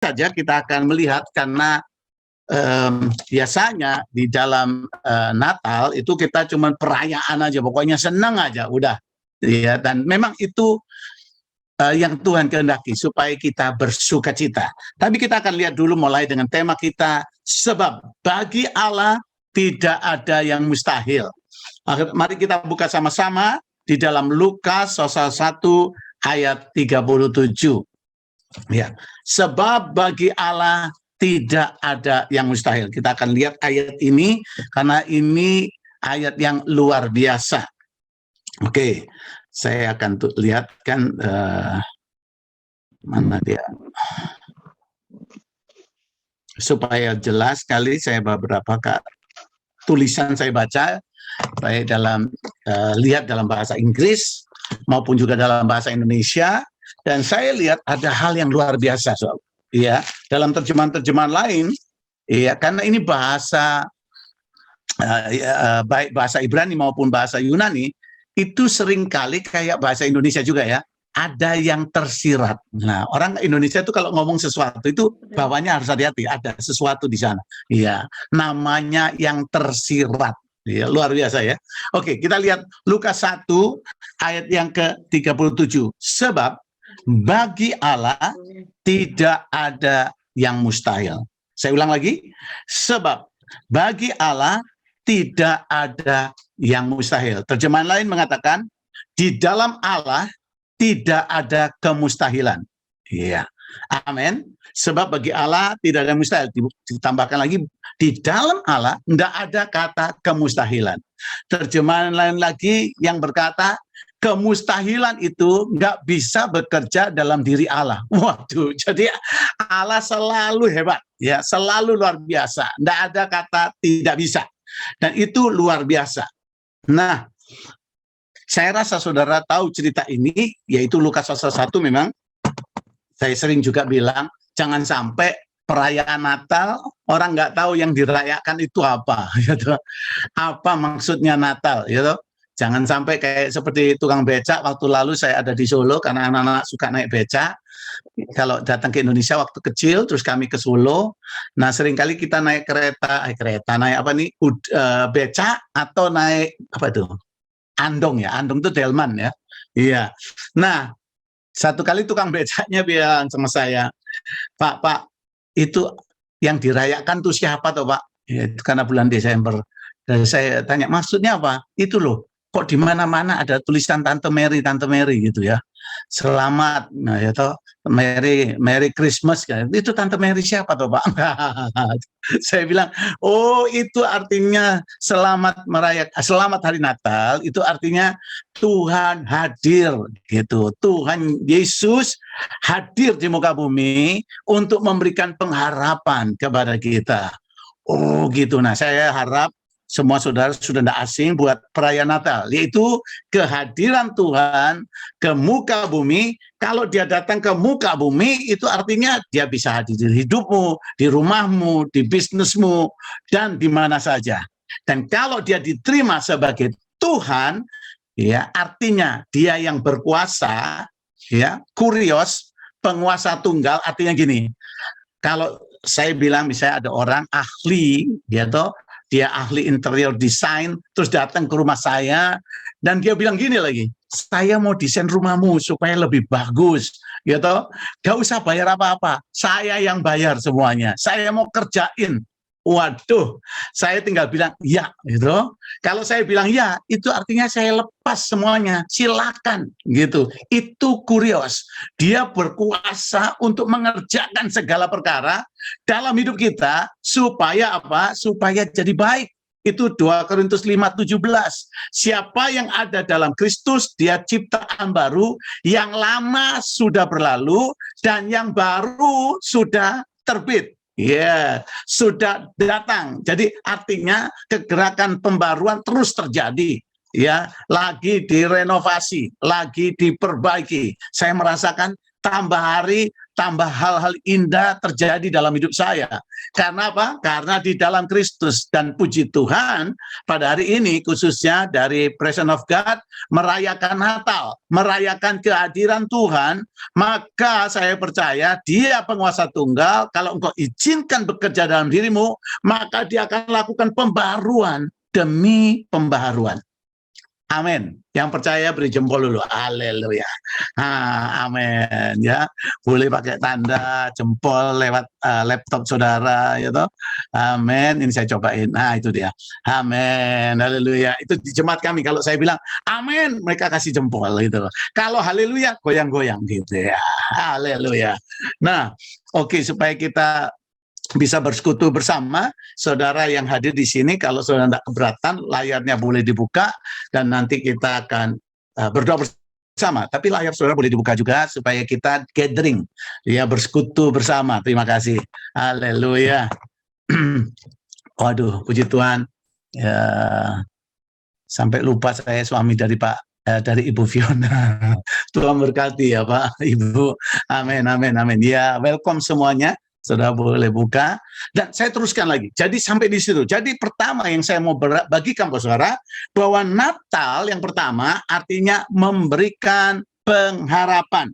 saja kita akan melihat karena biasanya di dalam Natal itu kita cuma perayaan aja, pokoknya senang aja, udah. Ya, dan memang itu yang Tuhan kehendaki supaya kita bersuka cita. Tapi kita akan lihat dulu mulai dengan tema kita, sebab bagi Allah tidak ada yang mustahil. Mari kita buka sama-sama di dalam Lukas pasal 1 ayat 37. Ya, sebab bagi Allah tidak ada yang mustahil. Kita akan lihat ayat ini karena ini ayat yang luar biasa. Oke, saya akan lihatkan mana dia supaya jelas sekali. Saya beberapa tulisan saya baca baik dalam lihat dalam bahasa Inggris maupun juga dalam bahasa Indonesia. Dan saya lihat ada hal yang luar biasa, ya, dalam terjemahan-terjemahan lain, ya, karena ini bahasa baik bahasa Ibrani maupun bahasa Yunani itu seringkali kayak bahasa Indonesia juga, ya, ada yang tersirat. Nah, orang Indonesia itu kalau ngomong sesuatu itu bawahnya harus hati-hati, ada sesuatu di sana, ya, namanya yang tersirat. Ya, luar biasa, ya. Oke, kita lihat Lukas 1 ayat yang ke-37. Sebab bagi Allah tidak ada yang mustahil. Saya ulang lagi. Sebab bagi Allah tidak ada yang mustahil. Terjemahan lain mengatakan, di dalam Allah tidak ada kemustahilan. Iya. Amin. Sebab bagi Allah tidak ada yang mustahil. Ditambahkan lagi, di dalam Allah tidak ada kata kemustahilan. Terjemahan lain lagi yang berkata, kemustahilan itu nggak bisa bekerja dalam diri Allah. Waduh, jadi Allah selalu hebat, ya, selalu luar biasa. Nggak ada kata tidak bisa. Dan itu luar biasa. Nah, saya rasa saudara tahu cerita ini, yaitu Lukas pasal 1 memang. Saya sering juga bilang, jangan sampai perayaan Natal, orang nggak tahu yang dirayakan itu apa. Gitu. Apa maksudnya Natal, gitu. Jangan sampai kayak seperti tukang becak. Waktu lalu saya ada di Solo karena anak-anak suka naik becak. Kalau datang ke Indonesia waktu kecil, terus kami ke Solo. Nah, seringkali kita naik naik apa nih? Becak atau naik apa itu? Andong, ya. Andong itu delman, ya. Iya. Nah, satu kali tukang becaknya bilang sama saya, Pak, itu yang dirayakan tuh siapa tuh, Pak? Ya, karena bulan Desember. Dan saya tanya, maksudnya apa? Itu loh. Kok di mana-mana ada tulisan Tante Mary gitu, ya. Selamat, nah ya toh, Merry Christmas, kan. Itu Tante Mary siapa toh, Pak? Saya bilang, oh itu artinya selamat hari Natal, itu artinya Tuhan hadir, gitu. Tuhan Yesus hadir di muka bumi untuk memberikan pengharapan kepada kita. Oh gitu. Nah, saya harap semua saudara sudah tidak asing buat perayaan Natal, yaitu kehadiran Tuhan ke muka bumi. Kalau dia datang ke muka bumi, itu artinya dia bisa hadir di hidupmu, di rumahmu, di bisnismu, dan di mana saja. Dan kalau dia diterima sebagai Tuhan, ya, artinya dia yang berkuasa, ya, kurios, penguasa tunggal, artinya gini. Kalau saya bilang misalnya ada orang ahli, dia ahli interior design, terus datang ke rumah saya, dan dia bilang gini lagi, saya mau desain rumahmu supaya lebih bagus, gitu. Gak usah bayar apa-apa, saya yang bayar semuanya, saya mau kerjain. Waduh, saya tinggal bilang ya, gitu. Kalau saya bilang ya, itu artinya saya lepas semuanya, silakan, gitu. Itu kurios. Dia berkuasa untuk mengerjakan segala perkara dalam hidup kita supaya apa? Supaya jadi baik. Itu 2 Korintus 5:17. Siapa yang ada dalam Kristus, dia ciptaan baru, yang lama sudah berlalu dan yang baru sudah terbit. Ya, sudah datang. Jadi artinya kegerakan pembaruan terus terjadi. Ya, lagi direnovasi, lagi diperbaiki. Saya merasakan tambah hari tambah hal-hal indah terjadi dalam hidup saya. Karena apa? Karena di dalam Kristus. Dan puji Tuhan, pada hari ini khususnya dari Presence of God merayakan Natal, merayakan kehadiran Tuhan, maka saya percaya Dia penguasa tunggal. Kalau engkau izinkan bekerja dalam dirimu, maka Dia akan lakukan pembaruan demi pembaharuan. Amin. Yang percaya beri jempol dulu. Haleluya. Amin ya. Boleh pakai tanda jempol lewat laptop saudara gitu. Amin. Ini saya cobain. Nah, itu dia. Amin. Haleluya. Itu di jemaat kami kalau saya bilang amin, mereka kasih jempol gitu. Kalau haleluya goyang-goyang gitu ya. Haleluya. Nah, oke, supaya kita bisa bersekutu bersama, saudara yang hadir di sini, kalau saudara tidak keberatan, layarnya boleh dibuka, dan nanti kita akan berdoa bersama. Tapi layar saudara boleh dibuka juga, supaya kita gathering, ya, bersekutu bersama. Terima kasih. Haleluya. Waduh, puji Tuhan. Ya, sampai lupa saya suami dari dari Ibu Fiona. Tuhan berkati ya Pak, Ibu. Amin, amin, amin. Ya, welcome semuanya. Saudara boleh buka, dan saya teruskan lagi. Jadi sampai di situ. Jadi pertama yang saya mau bagikan buat saudara, bahwa Natal yang pertama artinya memberikan pengharapan.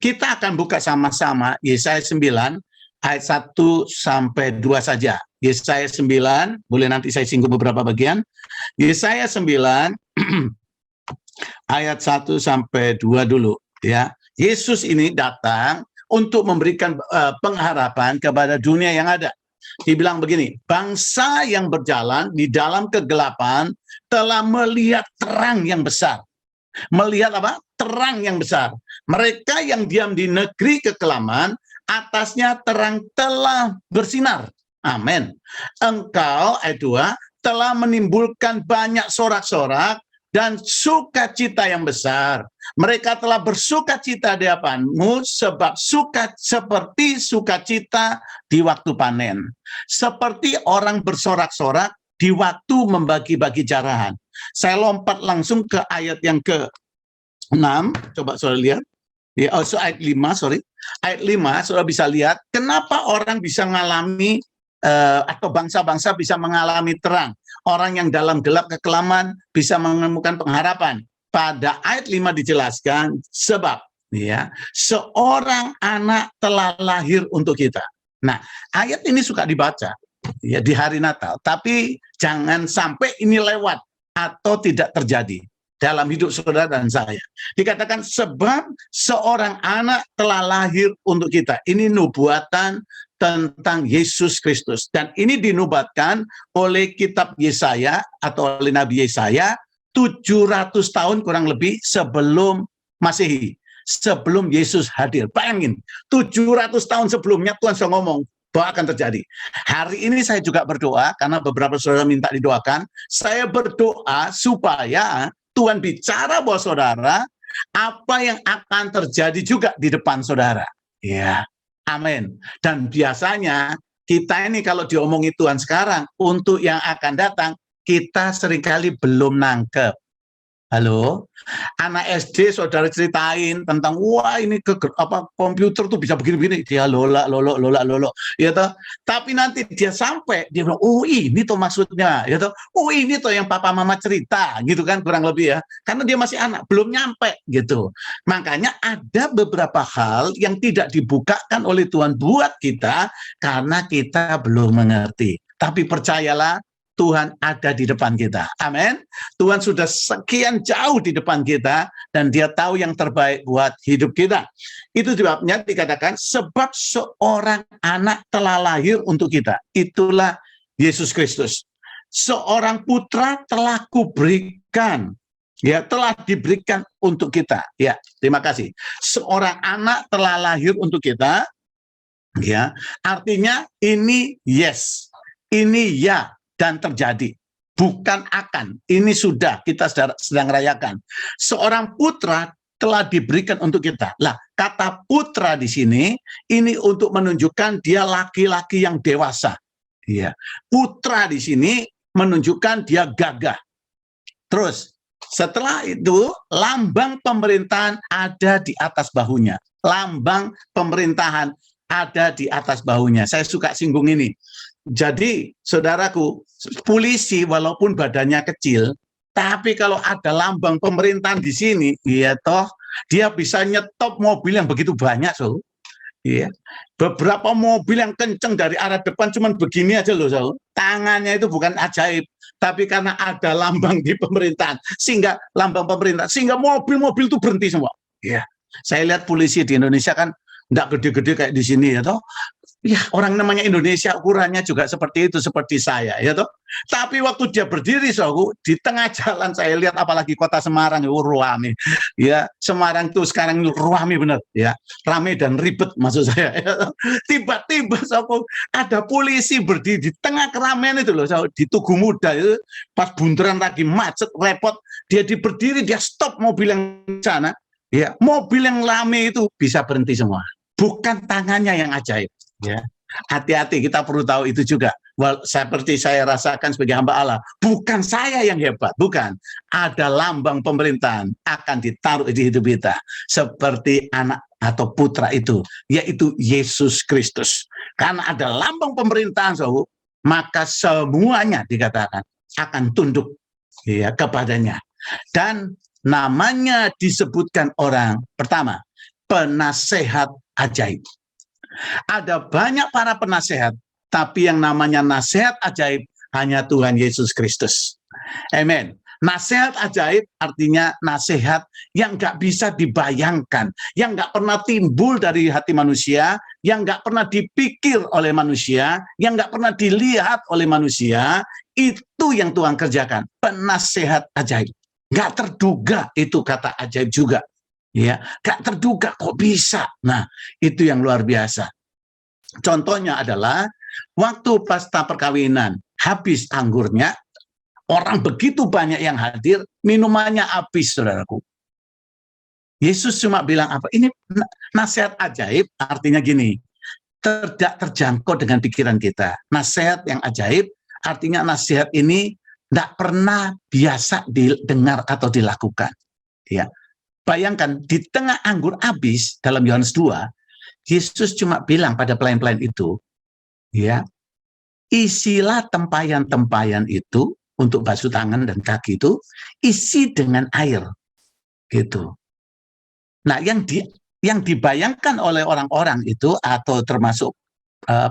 Kita akan buka sama-sama Yesaya 9 ayat 1 sampai 2 saja. Yesaya 9, boleh nanti saya singgung beberapa bagian. Yesaya 9 ayat 1 sampai 2 dulu ya. Yesus ini datang untuk memberikan pengharapan kepada dunia yang ada. Dibilang begini, bangsa yang berjalan di dalam kegelapan telah melihat terang yang besar. Melihat apa? Terang yang besar. Mereka yang diam di negeri kekelaman, atasnya terang telah bersinar. Amin. Engkau, ayat 2, telah menimbulkan banyak sorak-sorak dan sukacita yang besar. Mereka telah bersukacita di hadapanmu, sebab seperti sukacita di waktu panen. Seperti orang bersorak-sorak di waktu membagi-bagi jarahan. Saya lompat langsung ke ayat yang ke-6. Coba saudara lihat. Ya, ayat 5, sorry. Ayat 5, saudara bisa lihat kenapa orang bisa mengalami atau bangsa-bangsa bisa mengalami terang. Orang yang dalam gelap kekelaman bisa menemukan pengharapan. Pada ayat 5 dijelaskan, sebab ya, seorang anak telah lahir untuk kita. Nah, ayat ini suka dibaca ya di hari Natal, tapi jangan sampai ini lewat atau tidak terjadi dalam hidup saudara dan saya. Dikatakan sebab seorang anak telah lahir untuk kita. Ini nubuatan tentang Yesus Kristus, dan ini dinubuatkan oleh kitab Yesaya atau oleh Nabi Yesaya 700 tahun kurang lebih sebelum Masehi, sebelum Yesus hadir. Bayangin, 700 tahun sebelumnya Tuhan sudah ngomong bahwa akan terjadi. Hari ini saya juga berdoa, karena beberapa saudara minta didoakan, saya berdoa supaya Tuhan bicara buat saudara apa yang akan terjadi juga di depan saudara. Ya. Amin. Dan biasanya kita ini kalau diomongi Tuhan sekarang untuk yang akan datang, kita seringkali belum nangkep. Halo, anak SD saudara ceritain tentang wah ini komputer tuh bisa begini-begini, dia lola, ya toh. Tapi nanti dia sampai dia bilang, oh ini tuh maksudnya, ya toh. Oh ini tuh yang papa mama cerita, gitu kan kurang lebih ya. Karena dia masih anak, belum nyampe gitu. Makanya ada beberapa hal yang tidak dibukakan oleh Tuhan buat kita karena kita belum mengerti. Tapi percayalah, Tuhan ada di depan kita. Amin. Tuhan sudah sekian jauh di depan kita, dan Dia tahu yang terbaik buat hidup kita. Itu sebabnya dikatakan sebab seorang anak telah lahir untuk kita. Itulah Yesus Kristus. Seorang putra telah kuberikan. Ya, telah diberikan untuk kita. Ya, terima kasih. Seorang anak telah lahir untuk kita. Ya, artinya ini yes. Ini ya. Dan terjadi, bukan akan. Ini sudah kita sedang rayakan. Seorang putra telah diberikan untuk kita. Lah, kata putra di sini ini untuk menunjukkan dia laki-laki yang dewasa. Iya. Putra di sini menunjukkan dia gagah. Terus Setelah itu, lambang pemerintahan ada di atas bahunya. Lambang pemerintahan ada di atas bahunya. Saya suka singgung ini. Jadi, saudaraku, polisi walaupun badannya kecil, tapi kalau ada lambang pemerintahan di sini, ya toh, dia bisa nyetop mobil yang begitu banyak, so. Iya. Beberapa mobil yang kenceng dari arah depan cuman begini aja loh, so. Tangannya itu bukan ajaib, tapi karena ada lambang di pemerintahan, sehingga lambang pemerintah, sehingga mobil-mobil itu berhenti semua. Iya. Saya lihat polisi di Indonesia kan nggak gede-gede kayak di sini ya toh. Ya, orang namanya Indonesia ukurannya juga seperti itu, seperti saya, ya toh. Tapi waktu dia berdiri, so, di tengah jalan saya lihat, apalagi kota Semarang, rame. Ya, Semarang tuh sekarang rame bener, ya, rame dan ribet maksud saya. Ya. Tiba-tiba, so, ada polisi berdiri di tengah keramaian itu loh, so, di Tugu Muda itu, pas bundaran lagi macet, repot, dia berdiri, dia stop mobil yang sana, ya, mobil yang rame itu bisa berhenti semua. Bukan tangannya yang ajaib. Ya, hati-hati, kita perlu tahu itu juga. Seperti saya rasakan sebagai hamba Allah, bukan saya yang hebat, bukan. Ada lambang pemerintahan akan ditaruh di hidup kita, seperti anak atau putra itu, yaitu Yesus Kristus. Karena ada lambang pemerintahan, so, maka semuanya dikatakan akan tunduk, ya, kepadanya. Dan namanya disebutkan orang pertama, penasehat ajaib. Ada banyak para penasehat, tapi yang namanya nasihat ajaib hanya Tuhan Yesus Kristus. Amin. Nasihat ajaib artinya nasihat yang nggak bisa dibayangkan, yang nggak pernah timbul dari hati manusia, yang nggak pernah dipikir oleh manusia, yang nggak pernah dilihat oleh manusia. Itu yang Tuhan kerjakan, penasehat ajaib. Nggak terduga, itu kata ajaib juga. Ya, gak terduga kok bisa. Nah, itu yang luar biasa. Contohnya adalah waktu pesta perkawinan habis anggurnya, orang begitu banyak yang hadir, minumannya habis, saudaraku. Yesus cuma bilang apa? Ini nasihat ajaib, artinya gini, tidak terjangkau dengan pikiran kita. Nasihat yang ajaib, artinya nasihat ini tidak pernah biasa didengar atau dilakukan. Ya. Bayangkan, di tengah anggur habis dalam Yohanes 2, Yesus cuma bilang pada pelayan-pelayan itu, ya, isilah tempayan-tempayan itu untuk basuh tangan dan kaki itu, isi dengan air, gitu. Nah, yang dibayangkan oleh orang-orang itu, atau termasuk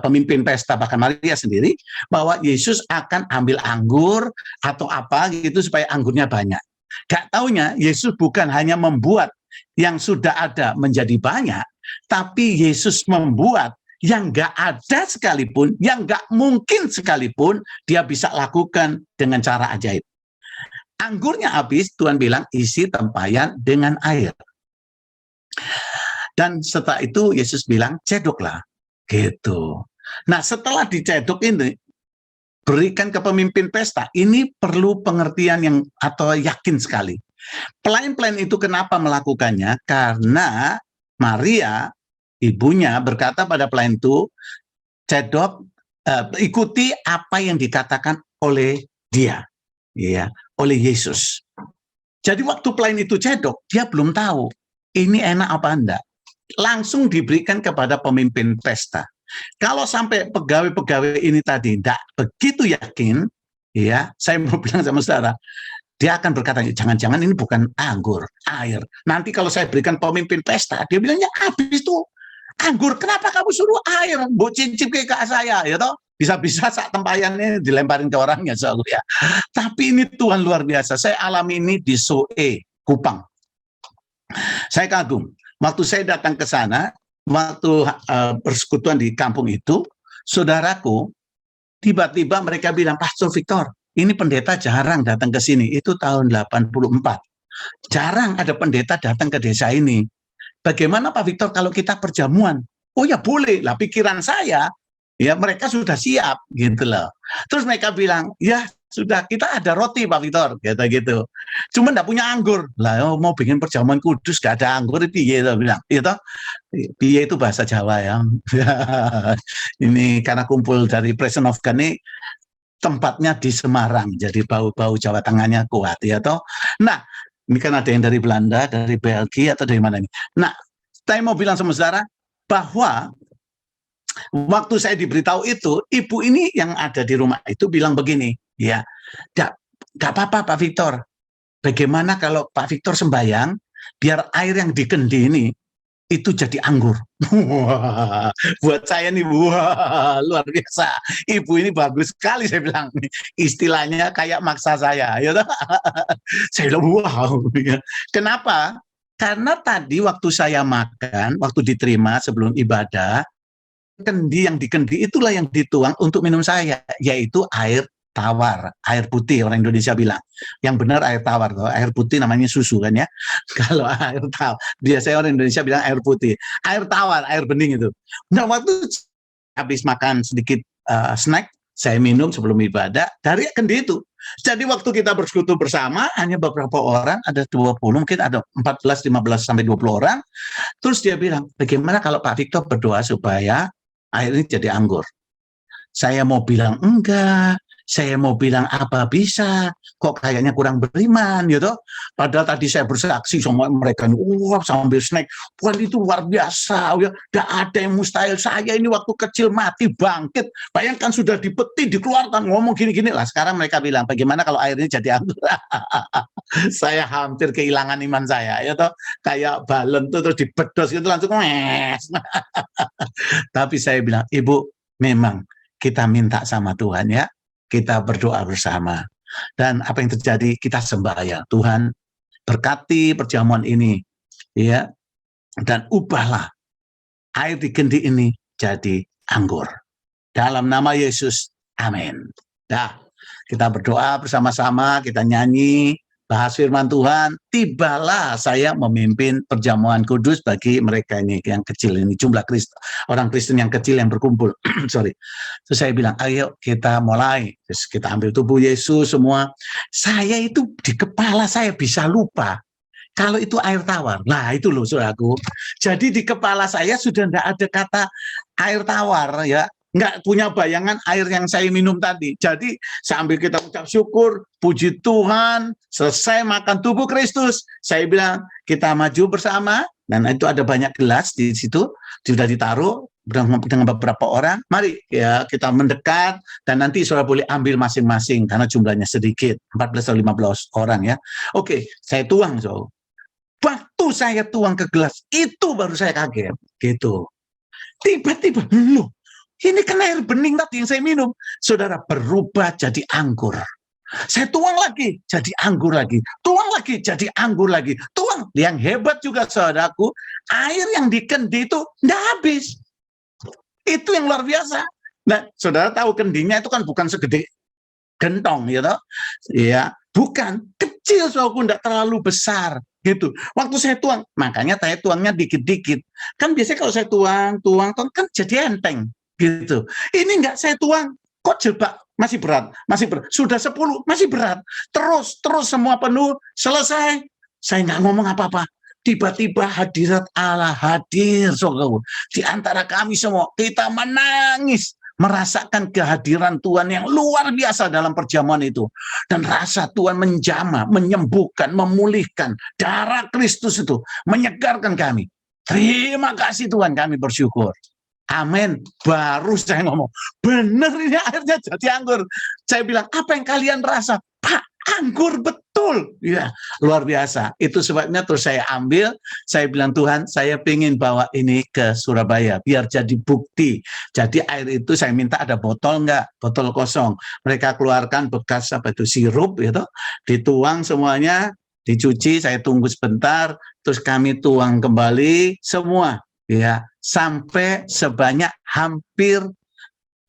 pemimpin pesta, bahkan Maria sendiri, bahwa Yesus akan ambil anggur atau apa gitu supaya anggurnya banyak. Gak taunya Yesus bukan hanya membuat yang sudah ada menjadi banyak, tapi Yesus membuat yang gak ada sekalipun, yang gak mungkin sekalipun, dia bisa lakukan dengan cara ajaib. Anggurnya habis, Tuhan bilang isi tempayan dengan air. Dan setelah itu Yesus bilang cedoklah, gitu. Nah, setelah dicedok ini, berikan ke pemimpin pesta, ini perlu pengertian yang atau yakin sekali. Pelayan-pelayan itu kenapa melakukannya? Karena Maria, ibunya, berkata pada pelayan itu, cedok, ikuti apa yang dikatakan oleh dia, ya, oleh Yesus. Jadi waktu pelayan itu cedok, dia belum tahu ini enak apa enggak. Langsung diberikan kepada pemimpin pesta. Kalau sampai pegawai-pegawai ini tadi tidak begitu yakin, ya, saya mau bilang sama saudara, dia akan berkata, jangan-jangan ini bukan anggur, air. Nanti kalau saya berikan pemimpin pesta, dia bilangnya habis tuh anggur. Kenapa kamu suruh air? Bu cincip ke saya, ya toh? Bisa-bisa saat tempayannya dilemparin ke orangnya, ya. Tapi ini Tuhan luar biasa. Saya alami ini di Soe, Kupang. Saya kagum. Waktu saya datang ke sana, waktu persekutuan di kampung itu, saudaraku, tiba-tiba mereka bilang, Pastor Victor, ini pendeta jarang datang ke sini. Itu tahun 84. Jarang ada pendeta datang ke desa ini. Bagaimana Pak Victor kalau kita perjamuan? Oh ya boleh. Lah pikiran saya, ya mereka sudah siap gitu loh. Terus mereka bilang, ya sudah, kita ada roti Pak Victor, gitu. Cuma enggak punya anggur. Lah mau bikin perjamuan kudus gak ada anggur, piye itu bilang. Gitu. Piye itu bahasa Jawa ya. Ini karena kumpul dari Presence of God ini, tempatnya di Semarang, jadi bau-bau Jawa Tengahnya kuat ya toh. Nah, ini kan ada yang dari Belanda, dari Belgia atau dari mana ini. Nah, saya mau bilang sama saudara bahwa waktu saya diberitahu itu, ibu ini yang ada di rumah itu bilang begini, ya, gak apa-apa Pak Victor, bagaimana kalau Pak Victor sembahyang, biar air yang di kendi ini itu jadi anggur. Wah, buat saya nih, wah, luar biasa. Ibu ini bagus sekali, saya bilang. Istilahnya kayak maksa saya. Ya, saya bilang, wow. Kenapa? Karena tadi waktu saya makan, waktu diterima sebelum ibadah, kendi yang di kendi itulah yang dituang untuk minum saya, yaitu air tawar, air putih orang Indonesia bilang. Yang benar air tawar, air putih namanya susu kan ya. Kalau air tawar, biasanya orang Indonesia bilang air putih. Air tawar, air bening itu. Nah, waktu habis makan sedikit snack, saya minum sebelum ibadah dari kendi itu. Jadi waktu kita bersekutu bersama, hanya beberapa orang, ada 20, mungkin ada 14, 15, sampai 20 orang. Terus dia bilang, bagaimana kalau Pak Victor berdoa supaya air ini jadi anggur? Saya mau bilang enggak, saya mau bilang apa bisa, kok kayaknya kurang beriman gitu. Padahal tadi saya bersaksi sama mereka, wah sambil snack, wah itu luar biasa, ya, tidak ada yang mustahil. Saya ini waktu kecil mati bangkit, bayangkan sudah dipeti, dikeluarkan, ngomong gini-gini lah. Sekarang mereka bilang, bagaimana kalau air ini jadi anggur? Saya hampir kehilangan iman saya, ya toh, kayak balon tuh terus dibedos gitu langsung mes. Tapi saya bilang, Ibu, memang kita minta sama Tuhan ya, kita berdoa bersama. Dan apa yang terjadi, kita sembahyang. Tuhan berkati perjamuan ini, ya, dan ubahlah air di kendi ini jadi anggur. Dalam nama Yesus, amin. Dah, kita berdoa bersama-sama, kita nyanyi, bahas firman Tuhan. Tibalah saya memimpin perjamuan kudus bagi mereka ini yang kecil ini, jumlah orang Kristen yang kecil yang berkumpul. Sorry. Terus saya bilang, ayo kita mulai. Terus kita ambil tubuh Yesus semua. Saya itu di kepala saya bisa lupa kalau itu air tawar. Nah itu loh saudaraku. Jadi di kepala saya sudah tidak ada kata air tawar ya. Nggak punya bayangan air yang saya minum tadi. Jadi sambil kita ucap syukur, puji Tuhan, selesai makan tubuh Kristus. Saya bilang, kita maju bersama, dan itu ada banyak gelas di situ, sudah ditaruh dengan beberapa orang. Mari ya kita mendekat, dan nanti saudara boleh ambil masing-masing, karena jumlahnya sedikit, 14 atau 15 orang ya. Oke, saya tuang. So. Waktu saya tuang ke gelas, itu baru saya kaget. Gitu. Tiba-tiba, loh, ini kan air bening tadi yang saya minum. Saudara, berubah jadi anggur. Saya tuang lagi, jadi anggur lagi. Tuang lagi, jadi anggur lagi. Tuang. Yang hebat juga saudaraku, air yang di kendi itu tidak habis. Itu yang luar biasa. Nah, saudara tahu kendinya itu kan bukan segede gentong, ya toh? Ya, bukan. Kecil, saudaraku, tidak terlalu besar. Gitu. Waktu saya tuang, makanya saya tuangnya dikit-dikit. Kan biasanya kalau saya tuang kan jadi enteng. Gitu. Ini enggak saya tuang, kok jebak masih berat. Sudah 10 masih berat. Terus semua penuh, selesai. Saya enggak ngomong apa-apa. Tiba-tiba hadirat Allah hadir, saudara. Di antara kami semua kita menangis, merasakan kehadiran Tuhan yang luar biasa dalam perjamuan itu. Dan rasa Tuhan menjamah, menyembuhkan, memulihkan. Darah Kristus itu menyegarkan kami. Terima kasih Tuhan, kami bersyukur. Amin. Baru saya ngomong, benar ini akhirnya jadi anggur. Saya bilang, apa yang kalian rasa? Pak, anggur betul. Ya, luar biasa. Itu sebabnya terus saya ambil, saya bilang, Tuhan, saya ingin bawa ini ke Surabaya, biar jadi bukti. Jadi air itu saya minta ada botol enggak? Botol kosong. Mereka keluarkan bekas apa itu, sirup, gitu. Dituang semuanya, dicuci, saya tunggu sebentar, terus kami tuang kembali, semua. Ya, sampai sebanyak hampir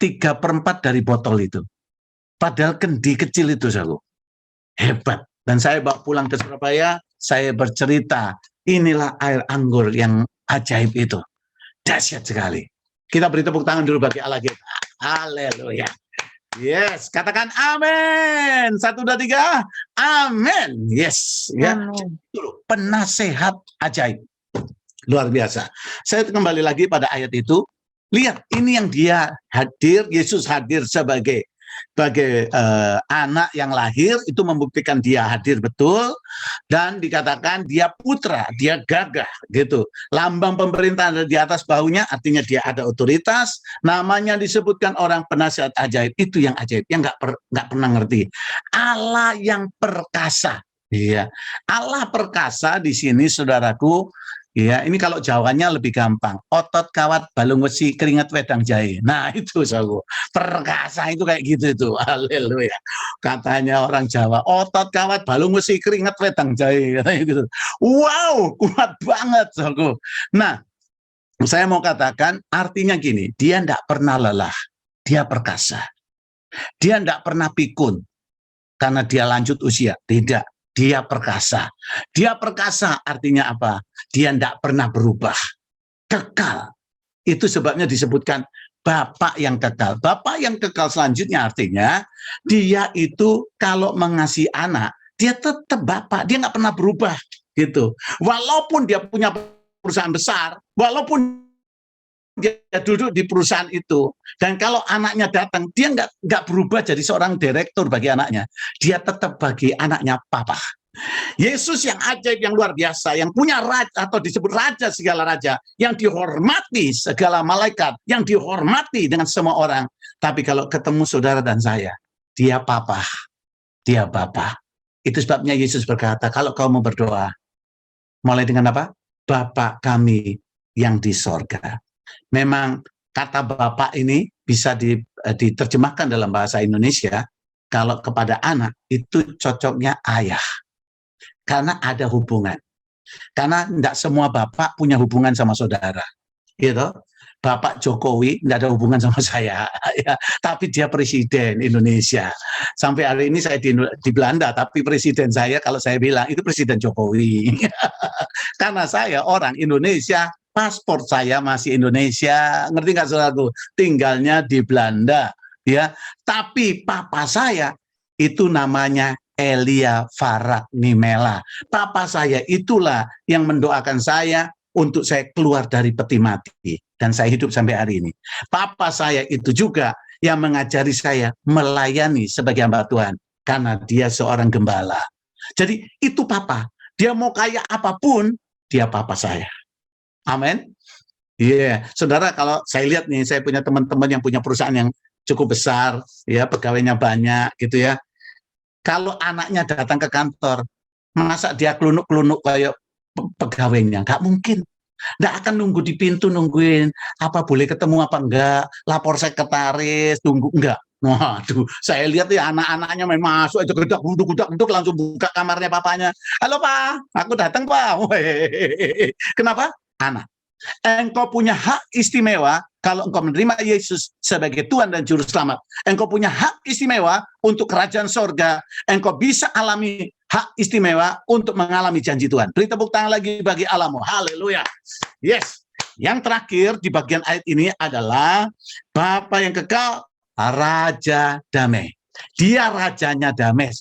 3/4 dari botol itu. Padahal kendi kecil itu, saudara. Hebat. Dan saya bawa pulang ke Surabaya, saya bercerita, inilah air anggur yang ajaib itu. Dahsyat sekali. Kita beri tepuk tangan dulu bagi Allah kita. Haleluya. Yes, katakan amin. 1, 2, 3. Amin. Yes, ya. Penasehat ajaib. Luar biasa. Saya kembali lagi pada ayat itu. Lihat, ini yang dia hadir, Yesus hadir sebagai sebagai anak yang lahir itu membuktikan dia hadir betul, dan dikatakan dia putra, dia gagah gitu. Lambang pemerintahan ada di atas bahunya, artinya dia ada otoritas. Namanya disebutkan orang penasihat ajaib, itu yang ajaib, yang nggak pernah ngerti. Allah yang perkasa. Iya, Allah perkasa di sini, saudaraku. Ya, ini kalau Jawanya lebih gampang. Otot kawat balung besi keringat wedang jahe. Nah, itu saudaraku. Perkasa itu kayak gitu itu. Haleluya. Katanya orang Jawa, otot kawat balung besi keringat wedang jahe. Gitu. Wow, kuat banget saudaraku. Nah, saya mau katakan artinya gini, dia tidak pernah lelah. Dia perkasa. Dia tidak pernah pikun karena dia lanjut usia. Tidak. Dia perkasa. Dia perkasa artinya apa? Dia tidak pernah berubah. Kekal. Itu sebabnya disebutkan Bapak yang kekal. Bapak yang kekal selanjutnya artinya dia itu kalau mengasihi anak, dia tetap Bapak. Dia nggak pernah berubah gitu. Walaupun dia punya perusahaan besar, walaupun dia duduk di perusahaan itu, dan kalau anaknya datang, dia nggak berubah jadi seorang direktur bagi anaknya. Dia tetap bagi anaknya Papa. Yesus yang ajaib, yang luar biasa, yang punya raja atau disebut raja segala raja, yang dihormati segala malaikat, yang dihormati dengan semua orang. Tapi kalau ketemu saudara dan saya, dia Papa, dia Bapa. Itu sebabnya Yesus berkata, kalau kau mau berdoa, mulai dengan apa? Bapa kami yang di sorga. Memang kata Bapak ini bisa diterjemahkan dalam bahasa Indonesia, kalau kepada anak itu cocoknya ayah. Karena ada hubungan. Karena tidak semua bapak punya hubungan sama saudara. Gitu. Bapak Jokowi tidak ada hubungan sama saya, ya, tapi dia presiden Indonesia. Sampai hari ini saya di Belanda, tapi presiden saya kalau saya bilang itu Presiden Jokowi. Karena saya orang Indonesia, paspor saya masih Indonesia, ngerti nggak saudaraku? Tinggalnya di Belanda, ya. Tapi papa saya itu namanya Elia Farak Nimela. Papa saya itulah yang mendoakan saya untuk saya keluar dari peti mati. Dan saya hidup sampai hari ini. Papa saya itu juga yang mengajari saya melayani sebagai hamba Tuhan. Karena dia seorang gembala. Jadi itu papa. Dia mau kaya apapun, dia papa saya. Amin. Iya, saudara, kalau saya lihat nih, saya punya teman-teman yang punya perusahaan yang cukup besar, ya, pegawainya banyak gitu ya. Kalau anaknya datang ke kantor, masa dia kelunuk-kelunuk kayak pegawainya? Nggak mungkin. Nggak akan nunggu di pintu, nungguin apa boleh ketemu apa enggak, lapor sekretaris, tunggu enggak. Waduh, saya lihat ya anak-anaknya main masuk aja geduk langsung buka kamarnya papanya. Halo Pak, aku datang Pak. Kenapa? Anak. Engkau punya hak istimewa kalau engkau menerima Yesus sebagai Tuhan dan Juru Selamat. Engkau punya hak istimewa untuk kerajaan sorga. Engkau bisa alami hak istimewa untuk mengalami janji Tuhan. Beri tepuk tangan lagi bagi Allahmu. Haleluya. Yes. Yang terakhir di bagian ayat ini adalah Bapa yang kekal, Raja damai. Dia rajanya damai.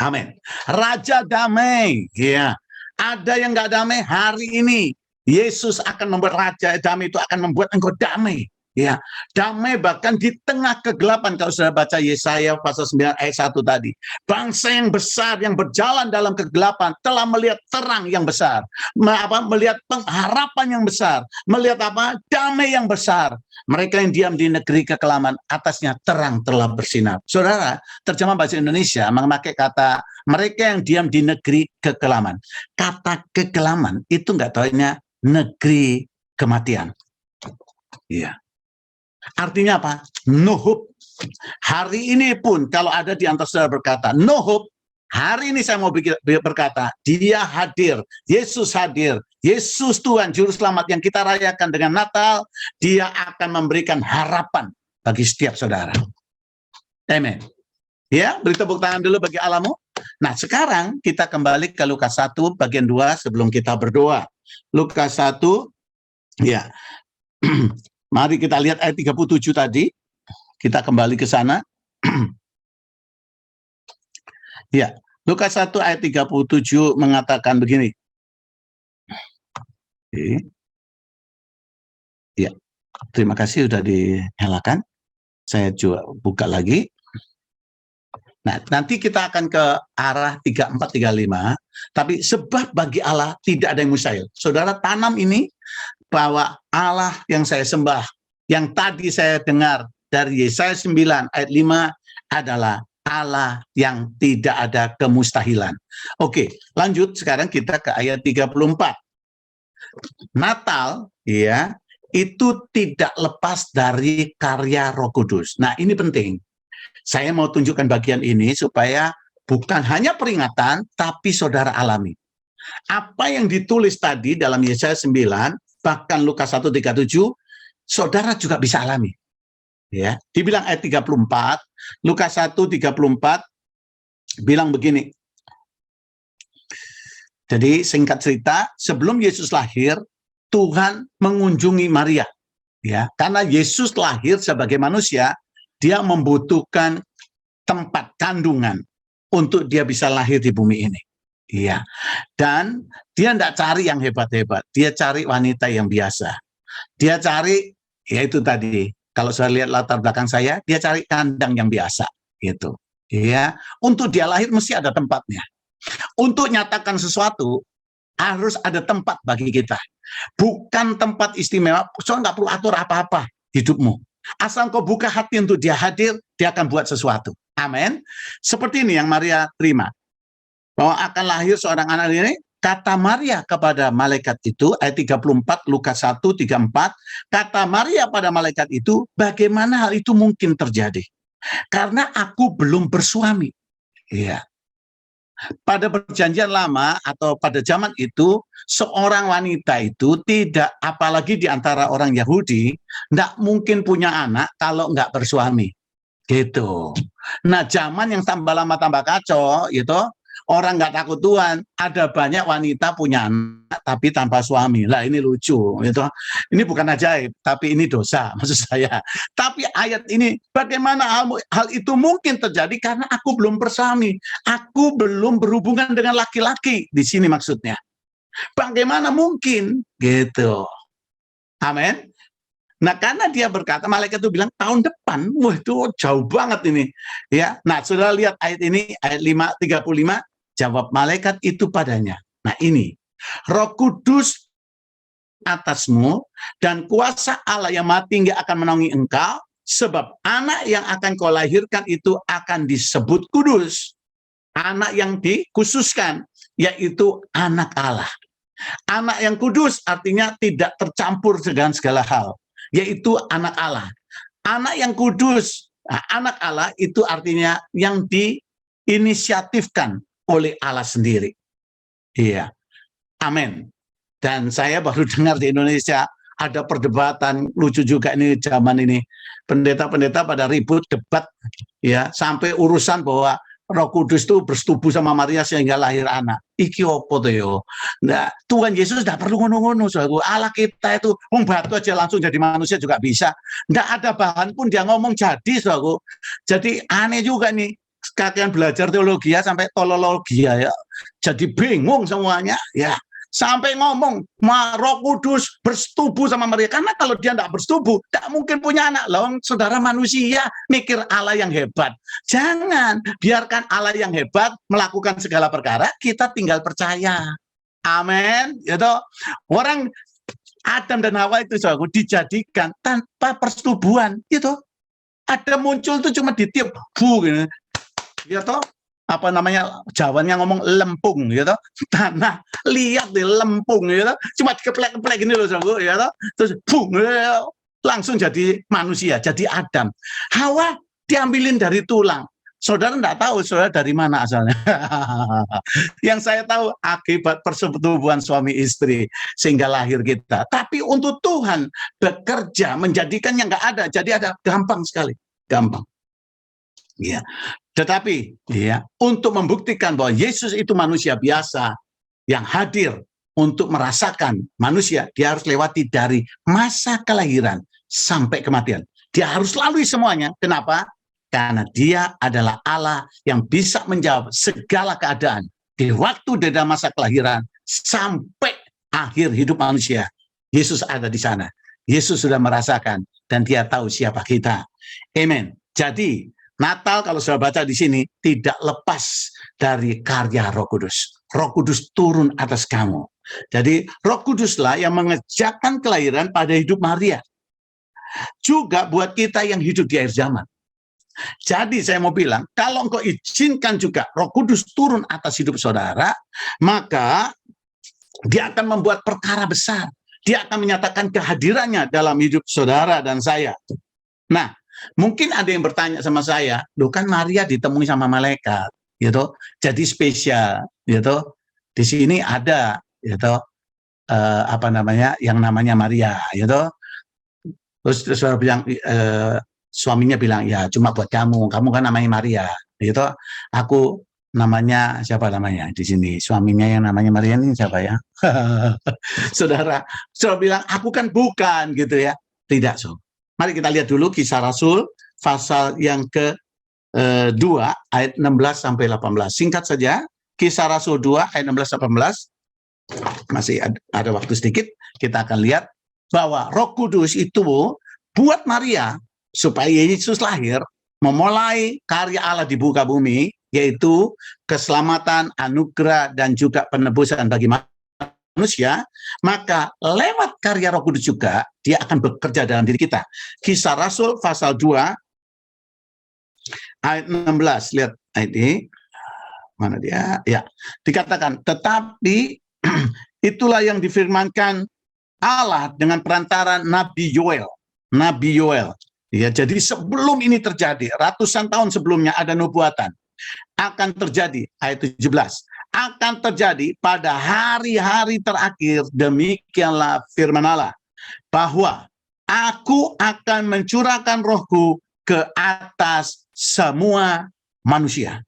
Amin. Raja damai. Ya. Ada yang nggak damai hari ini. Yesus akan membuat raja damai itu akan membuat engkau damai. Ya, damai bahkan di tengah kegelapan. Kalau sudah baca Yesaya pasal 9 ayat 1 tadi. Bangsa yang besar yang berjalan dalam kegelapan telah melihat terang yang besar. Melihat pengharapan yang besar. Melihat apa? Damai yang besar. Mereka yang diam di negeri kekelaman, atasnya terang telah bersinar. Saudara, terjemah bahasa Indonesia memakai kata mereka yang diam di negeri kekelaman. Kata kekelaman itu nggak taunya negeri kematian. Iya. Artinya apa? No hope. Hari ini pun kalau ada di antara saudara berkata no hope, hari ini saya mau berkata dia hadir, Yesus hadir, Yesus Tuhan Juru Selamat yang kita rayakan dengan Natal, dia akan memberikan harapan bagi setiap saudara. Amen. Ya, beri tepuk tangan dulu bagi Allahmu. Nah, sekarang kita kembali ke Lukas 1 bagian 2 sebelum kita berdoa. Lukas 1, ya. Mari kita lihat ayat 37 tadi. Kita kembali ke sana. Ya, Lukas 1 ayat 37 mengatakan begini. Ya, terima kasih sudah dinyalakan. Saya coba buka lagi. Nah, nanti kita akan ke arah 34, 35. Tapi sebab bagi Allah tidak ada yang mustahil. Saudara tanam ini bahwa Allah yang saya sembah, yang tadi saya dengar dari Yesaya 9 ayat 5 adalah Allah yang tidak ada kemustahilan. Oke, lanjut sekarang kita ke ayat 34. Natal ya, itu tidak lepas dari karya Roh Kudus. Nah, ini penting. Saya mau tunjukkan bagian ini supaya bukan hanya peringatan, tapi saudara alami. Apa yang ditulis tadi dalam Yesaya 9, bahkan Lukas 1:37, saudara juga bisa alami. Ya, dibilang ayat 34, Lukas 1:34 bilang begini. Jadi singkat cerita, sebelum Yesus lahir, Tuhan mengunjungi Maria. Ya, karena Yesus lahir sebagai manusia, dia membutuhkan tempat kandungan untuk dia bisa lahir di bumi ini. Iya. Dan dia tidak cari yang hebat-hebat, dia cari wanita yang biasa. Dia cari, yaitu tadi, kalau saya lihat latar belakang saya, dia cari kandang yang biasa, gitu. Iya. Untuk dia lahir mesti ada tempatnya. Untuk nyatakan sesuatu harus ada tempat bagi kita. Bukan tempat istimewa, soalnya nggak perlu atur apa-apa hidupmu. Asal kau buka hati untuk dia hadir, dia akan buat sesuatu. Amin. Seperti ini yang Maria terima. Bahwa akan lahir seorang anak ini, kata Maria kepada malaikat itu, ayat 34, Lukas 1:34, kata Maria pada malaikat itu, bagaimana hal itu mungkin terjadi? Karena aku belum bersuami. Iya. Pada perjanjian lama atau pada zaman itu, seorang wanita itu tidak, apalagi di antara orang Yahudi, tidak mungkin punya anak kalau nggak bersuami. Gitu. Nah, zaman yang tambah lama tambah kacau, gitu, orang nggak takut Tuhan, ada banyak wanita punya anak tapi tanpa suami. Lah ini lucu, gitu. Ini bukan ajaib, tapi ini dosa maksud saya. Tapi ayat ini, bagaimana hal itu mungkin terjadi karena aku belum bersuami, aku belum berhubungan dengan laki-laki. Di sini maksudnya. Bagaimana mungkin? Gitu. Amin. Nah, karena dia berkata, malaikat itu bilang tahun depan, wah itu jauh banget ini. Ya, nah saudara lihat ayat ini, ayat 5:35, jawab malaikat itu padanya. Nah ini, Roh Kudus atasmu dan kuasa Allah yang Maha Tinggi akan menaungi engkau, sebab anak yang akan kau lahirkan itu akan disebut kudus. Anak yang dikhususkan, yaitu anak Allah. Anak yang kudus artinya tidak tercampur dengan segala hal, yaitu anak Allah. Anak yang kudus, anak Allah itu artinya yang diinisiatifkan oleh Allah sendiri. Iya, amin. Dan saya baru dengar di Indonesia ada perdebatan lucu juga ini zaman ini. Pendeta-pendeta pada ribut debat ya sampai urusan bahwa Roh Kudus itu bersetubuh sama Maria sehingga lahir anak. Iki opo tuh yo. Nah, Tuhan Yesus tidak perlu ngono-ngono. Allah kita itu batu aja langsung jadi manusia juga bisa. Nggak ada bahan pun dia ngomong jadi. Jadi aneh juga nih. Kalian belajar teologi ya sampai tolologi ya. Jadi bingung semuanya ya. Sampai ngomong, Roh Kudus bersetubuh sama Maria. Karena kalau dia tidak bersetubuh, tidak mungkin punya anak. Loh, saudara manusia mikir Allah yang hebat. Jangan biarkan Allah yang hebat melakukan segala perkara, kita tinggal percaya. Amin. Gitu. Orang Adam dan Hawa itu dijadikan tanpa persetubuhan. Gitu. Ada muncul itu cuma ditiup. Gitu. Gitu. Apa namanya, Jawanya ngomong lempung gitu, tanah lihat di lempung gitu, cuma keplek-keplek gini loh gitu, terus bung, langsung jadi manusia, jadi Adam. Hawa diambilin dari tulang. Saudara enggak tahu saudara dari mana asalnya. Yang saya tahu akibat persetubuhan suami istri sehingga lahir kita. Tapi untuk Tuhan bekerja menjadikan yang enggak ada, jadi ada, gampang sekali, gampang. Ya, tetapi ya, untuk membuktikan bahwa Yesus itu manusia biasa yang hadir untuk merasakan manusia, dia harus lewati dari masa kelahiran sampai kematian. Dia harus lalui semuanya. Kenapa? Karena dia adalah Allah yang bisa menjawab segala keadaan di waktu dari masa kelahiran sampai akhir hidup manusia. Yesus ada di sana. Yesus sudah merasakan dan dia tahu siapa kita. Amen. Jadi Natal kalau saya baca di sini tidak lepas dari karya Roh Kudus. Roh Kudus turun atas kamu. Jadi Roh Kuduslah yang mengerjakan kelahiran pada hidup Maria. Juga buat kita yang hidup di akhir zaman. Jadi saya mau bilang, kalau engkau izinkan juga Roh Kudus turun atas hidup saudara, maka dia akan membuat perkara besar. Dia akan menyatakan kehadirannya dalam hidup saudara dan saya. Nah, mungkin ada yang bertanya sama saya, loh kan Maria ditemui sama malaikat, gitu. Jadi spesial, gitu. Di sini ada, gitu, yang namanya Maria, gitu. Terus saudara bilang, suaminya bilang, ya cuma buat kamu kan namanya Maria, gitu. Aku namanya siapa namanya di sini, suaminya yang namanya Maria ini siapa ya? saudara bilang aku kan bukan, gitu ya. Tidak, so. Mari kita lihat dulu Kisah Rasul pasal yang ke-2 ayat 16 sampai 18. Singkat saja, Kisah Rasul 2 ayat 16 18. Masih ada waktu sedikit, kita akan lihat bahwa Roh Kudus itu buat Maria supaya Yesus lahir, memulai karya Allah di muka bumi, yaitu keselamatan, anugerah, dan juga penebusan bagi manusia, maka lewat karya Roh Kudus juga dia akan bekerja dalam diri kita. Kisah Rasul pasal 2 ayat 16, lihat ayat ini, mana dia? Ya, dikatakan, tetapi itulah yang difirmankan Allah dengan perantaran Nabi Yoel. Ya, jadi sebelum ini terjadi, ratusan tahun sebelumnya ada nubuatan. Akan terjadi, ayat 17, akan terjadi pada hari-hari terakhir, demikianlah firman Allah, bahwa aku akan mencurahkan rohku ke atas semua manusia.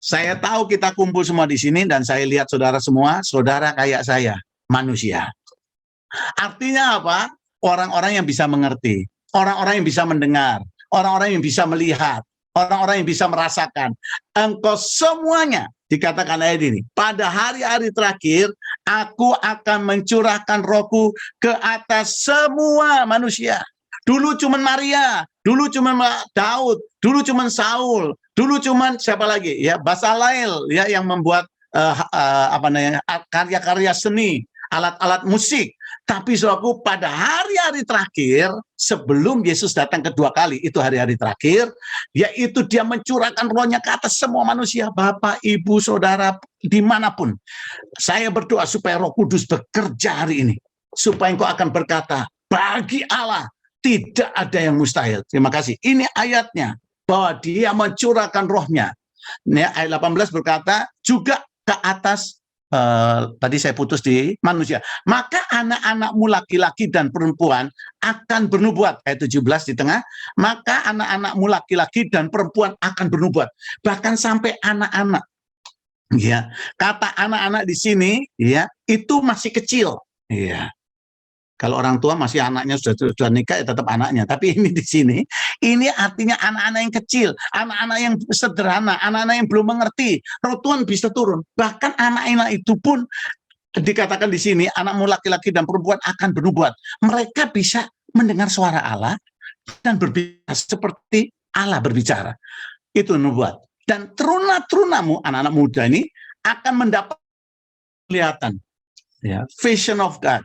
Saya tahu kita kumpul semua di sini dan saya lihat saudara semua, saudara kayak saya, manusia. Artinya apa? Orang-orang yang bisa mengerti, orang-orang yang bisa mendengar, orang-orang yang bisa melihat, orang-orang yang bisa merasakan. Engkau semuanya, dikatakan ayat ini, pada hari-hari terakhir aku akan mencurahkan rohku ke atas semua manusia. Dulu cuman Maria, dulu cuman Daud, dulu cuman Saul, dulu cuman siapa lagi ya, Basalael ya yang membuat karya-karya seni, alat-alat musik. Tapi saudaraku, pada hari-hari terakhir sebelum Yesus datang kedua kali, itu hari-hari terakhir, yaitu dia mencurahkan rohnya ke atas semua manusia. Bapak, Ibu, Saudara, dimanapun, saya berdoa supaya Roh Kudus bekerja hari ini, supaya engkau akan berkata, bagi Allah tidak ada yang mustahil. Terima kasih. Ini ayatnya, bahwa dia mencurahkan rohnya. Ini ayat 18 berkata, juga ke atas, tadi saya putus di manusia. Maka anak-anakmu laki-laki dan perempuan akan bernubuat. Ayat 17 di tengah. Maka anak-anakmu laki-laki dan perempuan akan bernubuat. Bahkan sampai anak-anak. Ya, kata anak-anak di sini, ya, itu masih kecil. Ya. Kalau orang tua masih anaknya sudah nikah, ya tetap anaknya. Tapi ini di sini, ini artinya anak-anak yang kecil, anak-anak yang sederhana, anak-anak yang belum mengerti. Roh Tuhan bisa turun. Bahkan anak-anak itu pun dikatakan di sini, anakmu laki-laki dan perempuan akan bernubuat. Mereka bisa mendengar suara Allah dan berbicara seperti Allah berbicara. Itu nubuat. Dan teruna-terunamu, anak-anak muda ini, akan mendapat penglihatan. Ya, vision of God.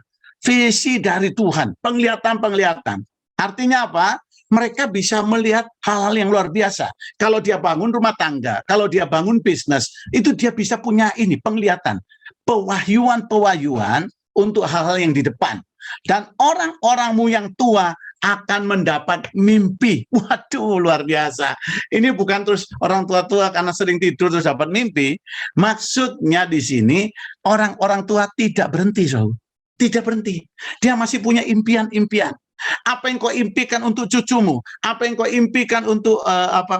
Visi dari Tuhan, penglihatan-penglihatan. Artinya apa? Mereka bisa melihat hal-hal yang luar biasa. Kalau dia bangun rumah tangga, kalau dia bangun bisnis, itu dia bisa punya ini, penglihatan. Pewahyuan-pewahyuan untuk hal-hal yang di depan. Dan orang-orangmu yang tua akan mendapat mimpi. Waduh, luar biasa. Ini bukan terus orang tua-tua karena sering tidur terus dapat mimpi. Maksudnya di sini, orang-orang tua tidak berhenti, saudara. Tidak berhenti. Dia masih punya impian-impian. Apa yang kau impikan untuk cucumu? Apa yang kau impikan untuk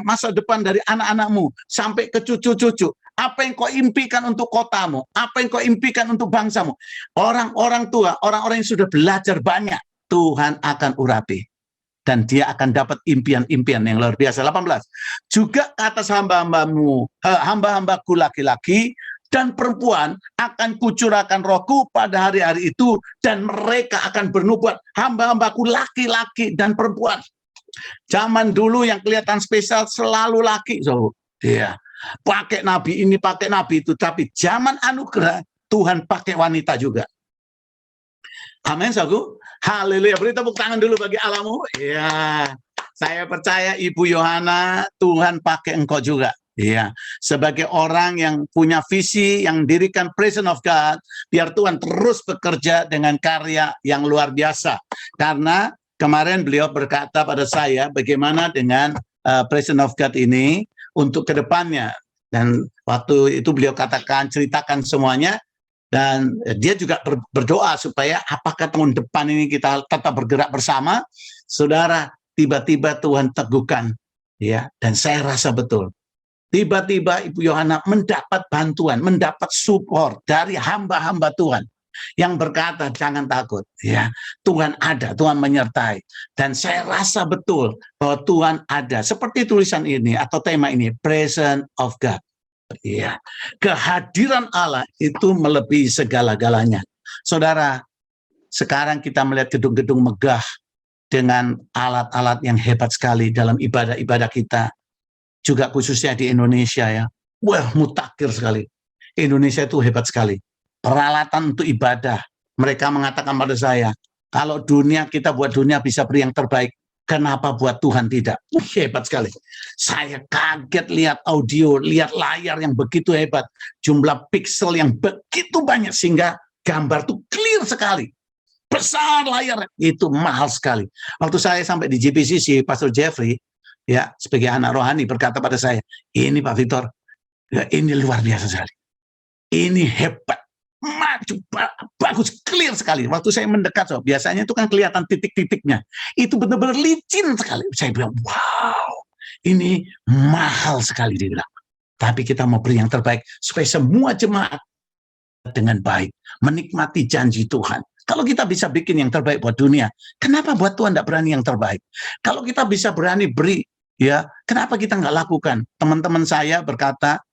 masa depan dari anak-anakmu sampai ke cucu-cucu? Apa yang kau impikan untuk kotamu? Apa yang kau impikan untuk bangsamu? Orang-orang tua, orang-orang yang sudah belajar banyak, Tuhan akan urapi. Dan dia akan dapat impian-impian yang luar biasa. 18. Juga ke atas hamba-hambamu, hamba-hambaku laki-laki dan perempuan akan kucurahkan rohku pada hari-hari itu, dan mereka akan bernubuat, hamba-hambaku laki-laki dan perempuan. Zaman dulu yang kelihatan spesial selalu laki, iya, pakai nabi ini, pakai nabi itu. Tapi zaman anugerah Tuhan pakai wanita juga. Amin, saudaraku. Haleluya. Beri tepuk tangan dulu bagi Allahmu. Ya, saya percaya Ibu Yohana, Tuhan pakai engkau juga. Iya, sebagai orang yang punya visi, yang dirikan Presence of God, biar Tuhan terus bekerja dengan karya yang luar biasa. Karena kemarin beliau berkata pada saya, bagaimana dengan Presence of God ini untuk kedepannya. Dan waktu itu beliau katakan, ceritakan semuanya, dan dia juga berdoa supaya apakah tahun depan ini kita tetap bergerak bersama. Saudara, tiba-tiba Tuhan teguhkan, ya, dan saya rasa betul. Tiba-tiba Ibu Yohana mendapat bantuan, mendapat support dari hamba-hamba Tuhan yang berkata jangan takut, ya, Tuhan ada, Tuhan menyertai. Dan saya rasa betul bahwa Tuhan ada. Seperti tulisan ini atau tema ini, Presence of God. Ya, kehadiran Allah itu melebihi segala-galanya. Saudara, sekarang kita melihat gedung-gedung megah dengan alat-alat yang hebat sekali dalam ibadah-ibadah kita. Juga khususnya di Indonesia, ya. Wah, mutakhir sekali. Indonesia itu hebat sekali. Peralatan untuk ibadah. Mereka mengatakan pada saya, kalau dunia, kita buat dunia bisa beri yang terbaik, kenapa buat Tuhan tidak? Hebat sekali. Saya kaget lihat audio, lihat layar yang begitu hebat. Jumlah piksel yang begitu banyak sehingga gambar itu clear sekali. Besar layar, itu mahal sekali. Waktu saya sampai di JPCC, Pastor Jeffrey, ya, sebagai anak rohani berkata pada saya, ini Pak Victor, ya, ini luar biasa sekali. Ini hebat, maju, bagus, clear sekali. Waktu saya mendekat, biasanya itu kan kelihatan titik-titiknya. Itu benar-benar licin sekali. Saya bilang, wow, ini mahal sekali, dia bilang. Tapi kita mau beri yang terbaik supaya semua jemaat dengan baik menikmati janji Tuhan. Kalau kita bisa bikin yang terbaik buat dunia, kenapa buat Tuhan tidak berani yang terbaik? Kalau kita bisa berani beri, ya, kenapa kita nggak lakukan? Teman-teman saya berkata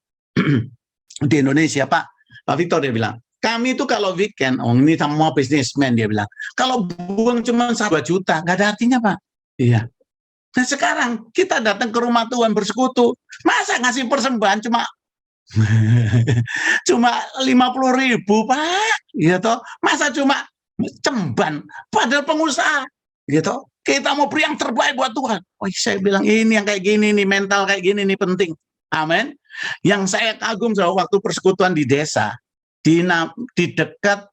di Indonesia, Pak Victor, dia bilang, kami itu kalau weekend, ini semua bisnismen, dia bilang, kalau buang cuma 1 juta, nggak ada artinya, Pak. Iya. Nah sekarang kita datang ke rumah Tuhan bersekutu, masa ngasih persembahan cuma 50.000, Pak, gitu. Masa cuma cemban, padahal pengusaha, gitu. Kita mau beri yang terbaik buat Tuhan. Oh, saya bilang ini yang kayak gini nih, mental kayak gini nih penting. Amin. Yang saya kagum waktu persekutuan di desa, di dekat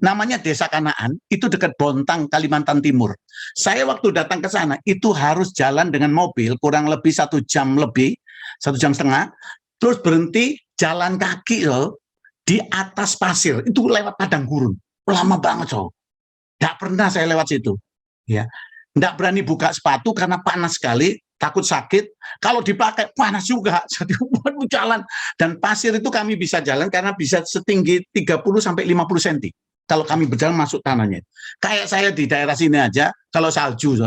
namanya Desa Kanaan, itu dekat Bontang, Kalimantan Timur. Saya waktu datang ke sana itu harus jalan dengan mobil kurang lebih 1 jam lebih, 1,5 jam, terus berhenti jalan kaki loh di atas pasir, itu lewat padang gurun. Lama banget, Nggak pernah saya lewat situ, ya. Nggak berani buka sepatu karena panas sekali, takut sakit. Kalau dipakai panas juga, jadi jalan. Dan pasir itu kami bisa jalan karena bisa setinggi 30 sampai 50 cm. Kalau kami berjalan masuk tanahnya. Kayak saya di daerah sini aja, kalau salju,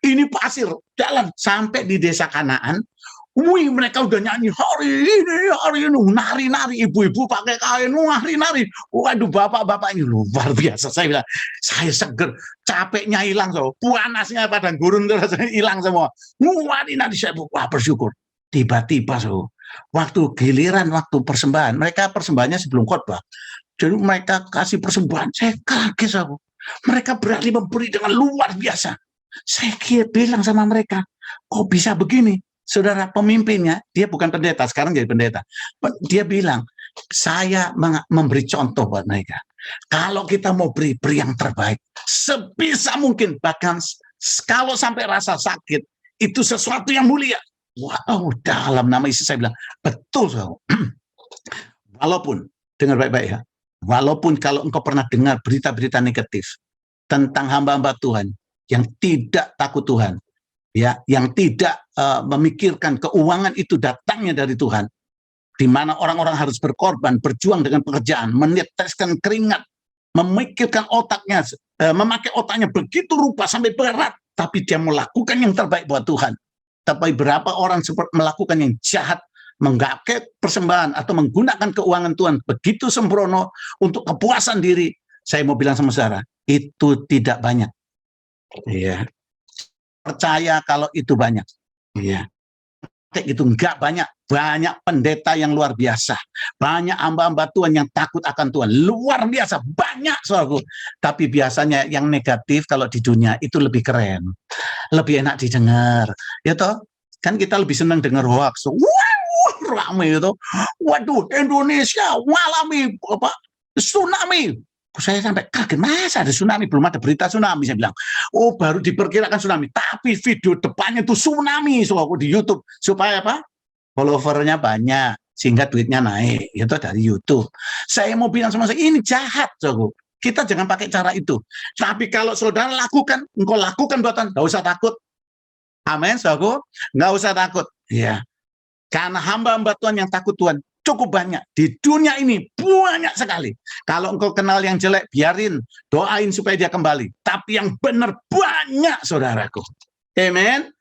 ini pasir, jalan sampai di Desa Kanaan. Wih, mereka udah nyanyi hari ini, nari-nari, ibu-ibu pakai kain, nari-nari. Waduh, bapak-bapak ini luar biasa. Saya bilang, saya seger, capeknya hilang, panasnya padang gurun terus hilang semua. Nari-nari, saya bersyukur. Tiba-tiba, waktu giliran, waktu persembahan, mereka persembahannya sebelum khotbah. Jadi mereka kasih persembahan, saya kaget, mereka berani memberi dengan luar biasa. Saya bilang sama mereka, kok bisa begini? Saudara, pemimpinnya, dia bukan pendeta, sekarang jadi pendeta. Dia bilang, saya memberi contoh buat mereka. Kalau kita mau beri yang terbaik, sebisa mungkin, bahkan kalau sampai rasa sakit, itu sesuatu yang mulia. Wow, dalam nama Yesus saya bilang, betul. Walaupun, dengar baik-baik ya, walaupun kalau engkau pernah dengar berita-berita negatif tentang hamba-hamba Tuhan yang tidak takut Tuhan, ya, yang tidak memikirkan keuangan itu datangnya dari Tuhan, di mana orang-orang harus berkorban, berjuang dengan pekerjaan, meneteskan keringat, memikirkan otaknya, memakai otaknya begitu rupa sampai berat, tapi dia melakukan yang terbaik buat Tuhan. Tapi berapa orang melakukan yang jahat menggapai persembahan atau menggunakan keuangan Tuhan begitu sembrono untuk kepuasan diri, saya mau bilang sama saudara, itu tidak banyak. Iya. Percaya kalau itu banyak. Iya. Itu enggak banyak. Banyak pendeta yang luar biasa. Banyak hamba-hamba Tuhan yang takut akan Tuhan. Luar biasa. Banyak, saudaraku. Tapi biasanya yang negatif kalau di dunia itu lebih keren. Lebih enak didengar. Ya toh? Kan kita lebih senang dengar hoax. Wah, rame itu. Waduh, Indonesia mengalami apa? Tsunami. Saya sampai kaget, masa ada tsunami? Belum ada berita tsunami, saya bilang. Oh, baru diperkirakan tsunami. Tapi video depannya itu tsunami, soalnya di YouTube. Supaya apa? Followernya banyak, sehingga duitnya naik. Itu dari YouTube. Saya mau bilang sama saya, ini jahat, soalnya. Kita jangan pakai cara itu. Tapi kalau saudara lakukan, engkau lakukan buatan, nggak usah takut. Amin, saudaraku. Nggak usah takut. Ya. Karena hamba-hamba Tuhan yang takut Tuhan cukup banyak. Di dunia ini banyak sekali. Kalau engkau kenal yang jelek, biarin. Doain supaya dia kembali. Tapi yang benar banyak, saudaraku. Amen.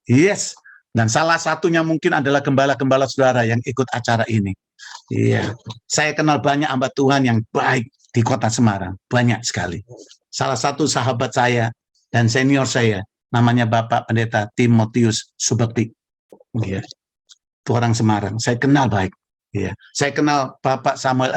Yes. Dan salah satunya mungkin adalah gembala-gembala saudara yang ikut acara ini. Iya. Saya kenal banyak hamba Tuhan yang baik di kota Semarang. Banyak sekali. Salah satu sahabat saya dan senior saya, namanya Bapak Pendeta Timotius Subekti. Ya. Itu orang Semarang. Saya kenal baik. Ya. Saya kenal Bapak Samuel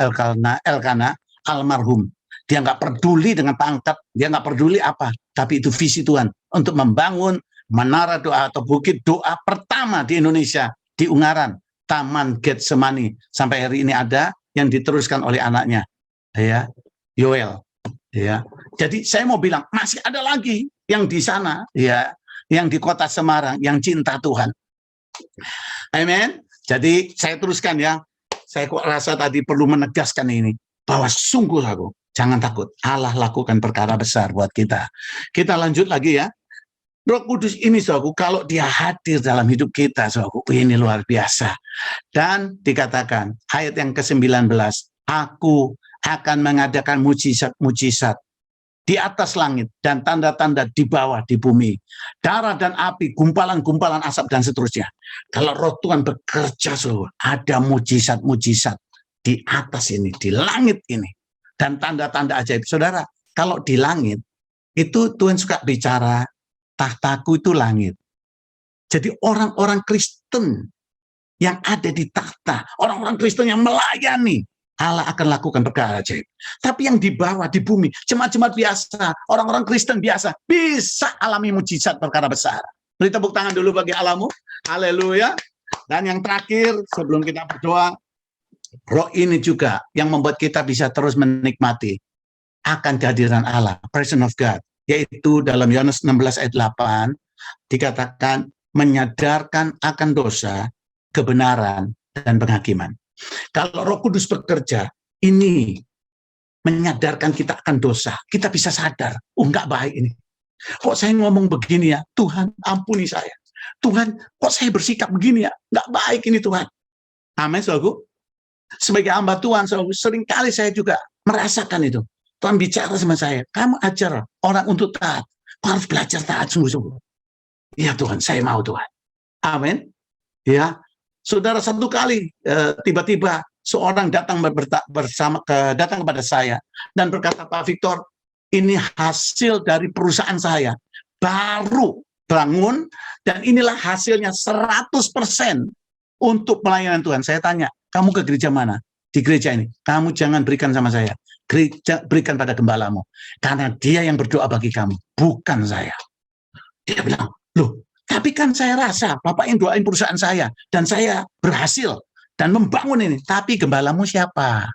Elkana, almarhum. Dia nggak peduli dengan pangkat, dia nggak peduli apa. Tapi itu visi Tuhan untuk membangun menara doa atau bukit doa pertama di Indonesia, di Ungaran, Taman Getsemani. Sampai hari ini ada yang diteruskan oleh anaknya, ya, Yoel. Ya. Jadi saya mau bilang masih ada lagi yang di sana, ya, yang di kota Semarang yang cinta Tuhan. Amen. Jadi saya teruskan ya. Saya kok rasa tadi perlu menegaskan ini bahwa sungguh aku jangan takut. Allah lakukan perkara besar buat kita. Kita lanjut lagi ya. Roh Kudus ini saudaraku, kalau dia hadir dalam hidup kita saudaraku, ini luar biasa. Dan dikatakan ayat yang ke-19, aku akan mengadakan mujizat-mujizat di atas langit dan tanda-tanda di bawah di bumi, darah dan api, gumpalan-gumpalan asap dan seterusnya. Kalau Roh Tuhan bekerja, ada mujizat-mujizat di atas ini, di langit ini, dan tanda-tanda ajaib. Saudara, kalau di langit itu Tuhan suka bicara, tahtaku itu langit. Jadi orang-orang Kristen yang ada di tahta, orang-orang Kristen yang melayani, Allah akan lakukan perkara ajaib. Tapi yang di bawah, di bumi, jemaat-jemaat biasa, orang-orang Kristen biasa, bisa alami mujizat perkara besar. Beri tepuk tangan dulu bagi Allahmu. Haleluya. Dan yang terakhir, sebelum kita berdoa, Roh ini juga yang membuat kita bisa terus menikmati akan kehadiran Allah, presence of God. Yaitu dalam Yohanes 16 ayat 8, dikatakan menyadarkan akan dosa, kebenaran, dan penghakiman. Kalau Roh Kudus bekerja, ini menyadarkan kita akan dosa. Kita bisa sadar, oh enggak baik ini. Kok saya ngomong begini ya? Tuhan, ampuni saya. Tuhan, kok saya bersikap begini ya? Enggak baik ini Tuhan. Amin, saudaraku. Sebagai hamba Tuhan, saudaraku, seringkali saya juga merasakan itu. Tuhan bicara sama saya, kamu ajar orang untuk taat. Kau harus belajar taat sungguh-sungguh. Ya Tuhan, saya mau Tuhan. Amin. Ya, saudara, satu kali tiba-tiba seorang datang datang kepada saya dan berkata, Pak Victor, ini hasil dari perusahaan saya, baru bangun dan inilah hasilnya 100% untuk pelayanan Tuhan. Saya tanya, kamu ke gereja mana? Di gereja ini. Kamu jangan berikan sama saya, berikan pada gembalamu, karena dia yang berdoa bagi kamu, bukan saya. Dia bilang, loh, tapi kan saya rasa Bapak yang doain perusahaan saya, dan saya berhasil, dan membangun ini. Tapi gembalamu siapa?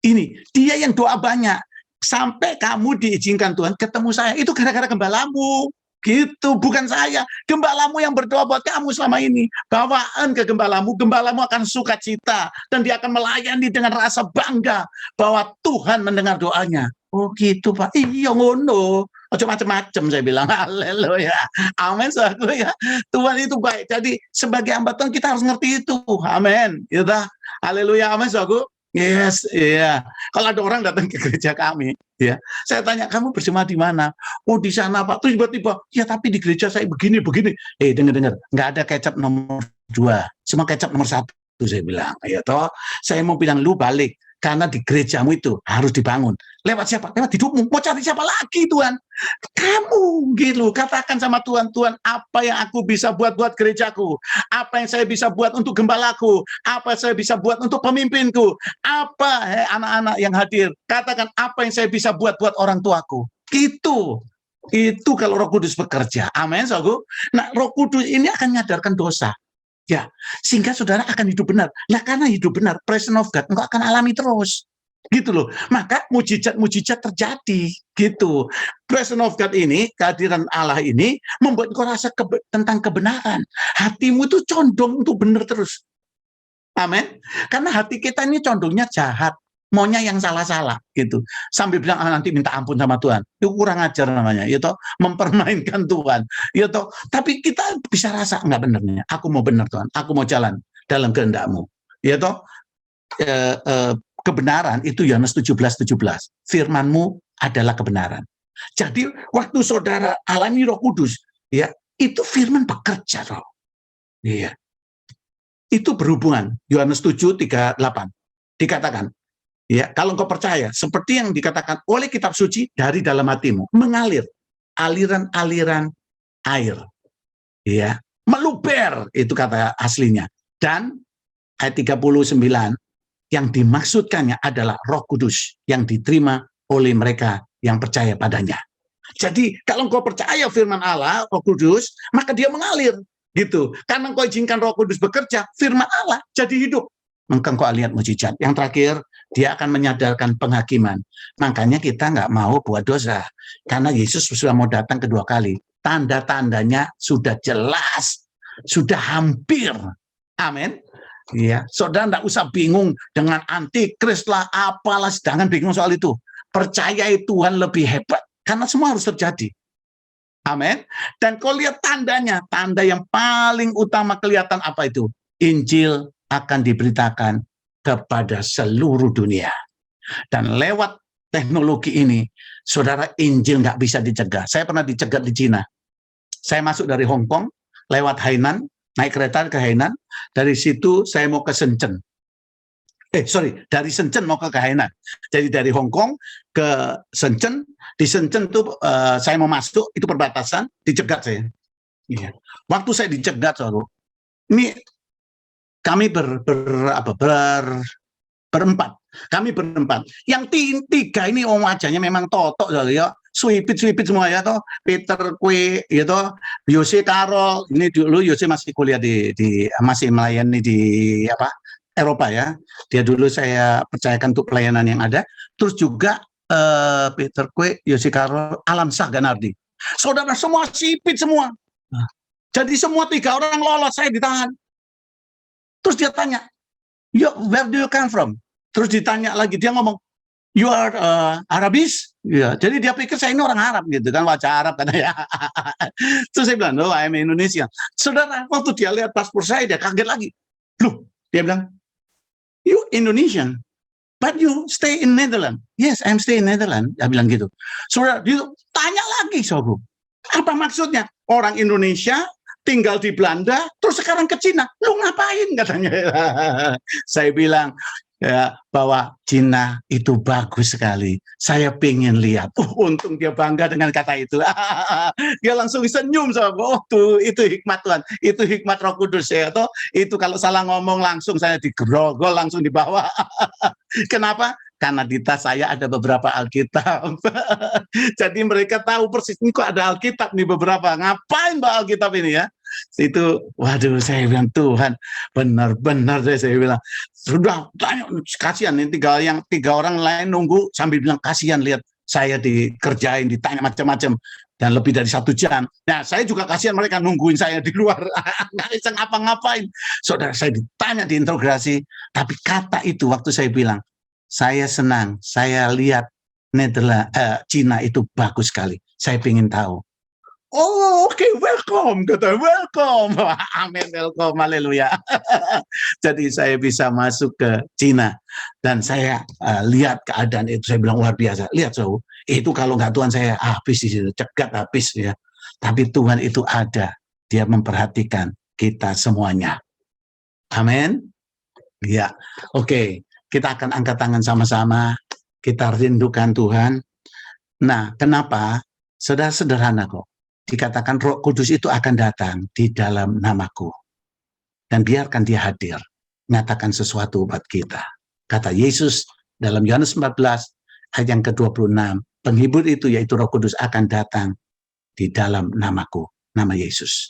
Ini, dia yang doa banyak. Sampai kamu diizinkan Tuhan ketemu saya, itu gara-gara gembalamu. Gitu, bukan saya. Gembalamu yang berdoa buat kamu selama ini. Bawaan ke gembalamu akan sukacita. Dan dia akan melayani dengan rasa bangga bahwa Tuhan mendengar doanya. Oh gitu Pak, iya ngono. Ojo macam-macam saya bilang, haleluya. Amin, saudaraku ya. Tuhan itu baik. Jadi sebagai hamba Tuhan kita harus ngerti itu. Amin. Ya, haleluya, amin, saudaraku. Yes, iya. Kalau ada orang datang ke gereja kami, ya, saya tanya, kamu berjemaat di mana? Oh, di sana Pak. Terus tiba-tiba, ya tapi di gereja saya begini. Dengar, nggak ada kecap nomor 2, semua kecap nomor 1. waktu saya bilang, ya toh, saya mau bilang lu balik karena di gerejamu itu harus dibangun. Lewat siapa? Lewat hidupmu. Mau cari siapa lagi, Tuhan? Kamu, gitu. Katakan sama Tuhan, Tuhan, apa yang aku bisa buat gerejaku? Apa yang saya bisa buat untuk gembalaku? Apa yang saya bisa buat untuk pemimpinku? Apa, anak-anak yang hadir? Katakan apa yang saya bisa buat orang tuaku? Itu kalau Roh Kudus bekerja. Amin, saudaraku. Nah, Roh Kudus ini akan menyadarkan dosa. Ya, sehingga saudara akan hidup benar. Nah, karena hidup benar, presence of God, engkau akan alami terus. Gitu loh. Maka mujizat-mujizat terjadi. Gitu. Presence of God ini, kehadiran Allah ini, membuat engkau rasa tentang kebenaran. Hatimu itu condong untuk benar terus. Amin. Karena hati kita ini condongnya jahat. Maunya yang salah-salah gitu. Sambil bilang nanti minta ampun sama Tuhan. Itu kurang ajar namanya, ya toh, mempermainkan Tuhan. Ya toh, tapi kita bisa rasa enggak benernya. Aku mau benar Tuhan, aku mau jalan dalam kehendak-Mu. Ya toh, kebenaran itu Yohanes 17:17. Firman-Mu adalah kebenaran. Jadi waktu saudara alami Roh Kudus, ya, itu firman bekerja, Roh. Iya. Itu berhubungan. Yohanes 7:38 dikatakan, ya, kalau engkau percaya, seperti yang dikatakan oleh kitab suci, dari dalam hatimu mengalir aliran-aliran air, ya, meluber, itu kata aslinya. Dan ayat 39 yang dimaksudkannya adalah Roh Kudus yang diterima oleh mereka yang percaya padanya. Jadi kalau engkau percaya firman Allah, Roh Kudus, maka dia mengalir, gitu. Karena engkau izinkan Roh Kudus bekerja, firman Allah jadi hidup. Maka engkau lihat mujizat. Yang terakhir, dia akan menyadarkan penghakiman. Makanya kita nggak mau buat dosa. Karena Yesus sudah mau datang kedua kali. Tanda-tandanya sudah jelas. Sudah hampir. Amin. Ya, saudara nggak usah bingung dengan antikris lah, apalah. Jangan bingung soal itu. Percayai Tuhan lebih hebat. Karena semua harus terjadi. Amin. Dan kau lihat tandanya. Tanda yang paling utama kelihatan apa itu? Injil akan diberitakan kepada seluruh dunia. Dan lewat teknologi ini, saudara, Injil nggak bisa dicegah. Saya pernah dicegat di Cina. Saya masuk dari Hong Kong, lewat Hainan, naik kereta ke Hainan. Dari situ saya mau ke Shenzhen. Dari Shenzhen mau ke Hainan. Jadi dari Hong Kong ke Shenzhen. Di Shenzhen tuh saya mau masuk, itu perbatasan, dicegat saya. Iya. Waktu saya dicegat, saudara, ini kami berempat. Kami berempat. Yang tiga ini wajahnya memang totok ya, suipit semua ya toh. Peter Kwe, ya toh, Yose Carol. Ini dulu Yose masih kuliah masih melayani di Eropa ya. Dia dulu saya percayakan untuk pelayanan yang ada. Terus juga Peter Kwe, Yose Carol, Alam Shah Ganardi. Saudara semua sipit semua. Jadi semua tiga orang lolos, saya ditahan. Terus dia tanya, where do you come from? Terus ditanya lagi, dia ngomong, you are Arabis? Ya, jadi dia pikir saya ini orang Arab gitu kan, wajah Arab kan ya. Terus saya bilang, no, I'm Indonesia. Saudara, waktu dia lihat paspor saya, dia kaget lagi. Loh, dia bilang, you Indonesian, but you stay in Netherlands. Yes, I'm stay in Netherlands. Dia bilang gitu. Saudara, dia tanya lagi, sobo. Apa maksudnya? Orang Indonesia tinggal di Belanda, terus sekarang ke Cina. Lu ngapain katanya? Saya bilang ya, bahwa Cina itu bagus sekali. Saya pengen lihat. Untung dia bangga dengan kata itu. Dia langsung senyum sama gue. Tuh, itu hikmat Tuhan. Itu hikmat Roh Kudus ya. Toh, itu kalau salah ngomong langsung saya digerogol, langsung dibawa. Kenapa? Karena di tas saya ada beberapa Alkitab. Jadi mereka tahu persis, ini kok ada Alkitab nih beberapa. Ngapain Mbak Alkitab ini ya? Itu, waduh, saya bilang, Tuhan, benar-benar saya bilang. Sudah, tanya, kasihan nih tiga orang lain nunggu sambil bilang, kasihan lihat saya dikerjain, ditanya macam-macam. Dan lebih dari 1 jam. Nah, saya juga kasihan mereka nungguin saya di luar. Nggak bisa ngapa-ngapain. Saudara, saya ditanya, diinterogasi. Tapi kata itu, waktu saya bilang, saya senang, saya lihat Cina itu bagus sekali. Saya ingin tahu. Oh, oke, welcome, kata welcome. Amin, welcome, haleluya. Jadi saya bisa masuk ke Cina dan saya lihat keadaan itu, saya bilang luar biasa. Lihat, itu kalau nggak Tuhan saya habis di situ, cegat habis ya. Tapi Tuhan itu ada, dia memperhatikan kita semuanya. Amin. Ya, oke. Kita akan angkat tangan sama-sama. Kita rindukan Tuhan. Nah, kenapa? Sederhana kok. Dikatakan Roh Kudus itu akan datang di dalam namaku. Dan biarkan dia hadir. Nyatakan sesuatu buat kita. Kata Yesus dalam Yohanes 14 ayat yang ke-26. Penghibur itu yaitu Roh Kudus akan datang di dalam namaku. Nama Yesus.